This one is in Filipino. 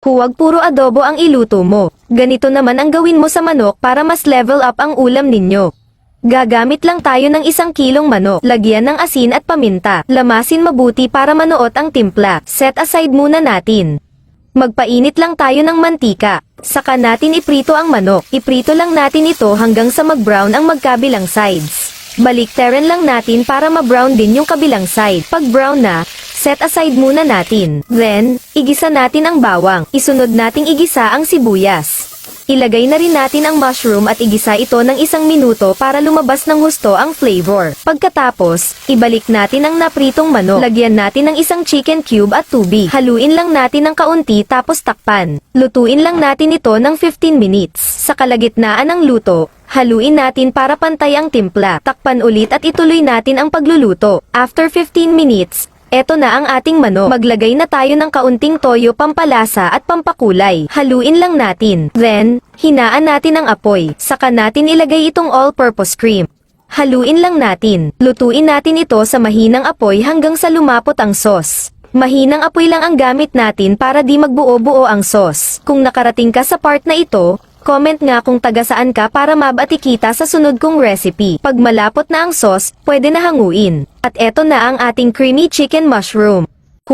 Huwag puro adobo ang iluto mo. Ganito naman ang gawin mo sa manok para mas level up ang ulam ninyo. Gagamit lang tayo ng 1 kilong manok. Lagyan ng asin at paminta. Lamasin mabuti para manuot ang timpla. Set aside muna natin. Magpainit lang tayo ng mantika. Saka natin iprito ang manok. Iprito lang natin ito hanggang sa mag-brown ang magkabilang sides. Baliktaran lang natin para ma-brown din yung kabilang side. Pag brown na, set aside muna natin. Then, igisa natin ang bawang. Isunod nating igisa ang sibuyas. Ilagay na rin natin ang mushroom at igisa ito ng 1 minuto para lumabas ng husto ang flavor. Pagkatapos, ibalik natin ang napritong manok. Lagyan natin ng 1 chicken cube at tubig. Haluin lang natin ng kaunti tapos takpan. Lutuin lang natin ito ng 15 minutes. Sa kalagitnaan ng luto, haluin natin para pantay ang timpla. Takpan ulit at ituloy natin ang pagluluto. After 15 minutes, eto na ang ating manok. Maglagay na tayo ng kaunting toyo pampalasa at pampakulay. Haluin lang natin. Then, hinaan natin ang apoy. Saka natin ilagay itong all-purpose cream. Haluin lang natin. Lutuin natin ito sa mahinang apoy hanggang sa lumapot ang sauce. Mahinang apoy lang ang gamit natin para di magbuo-buo ang sauce. Kung nakarating ka sa part na ito, comment nga kung taga saan ka para mabati kita sa sunod kong recipe. Pag malapot na ang sauce, pwede na hanguin. At eto na ang ating creamy chicken mushroom.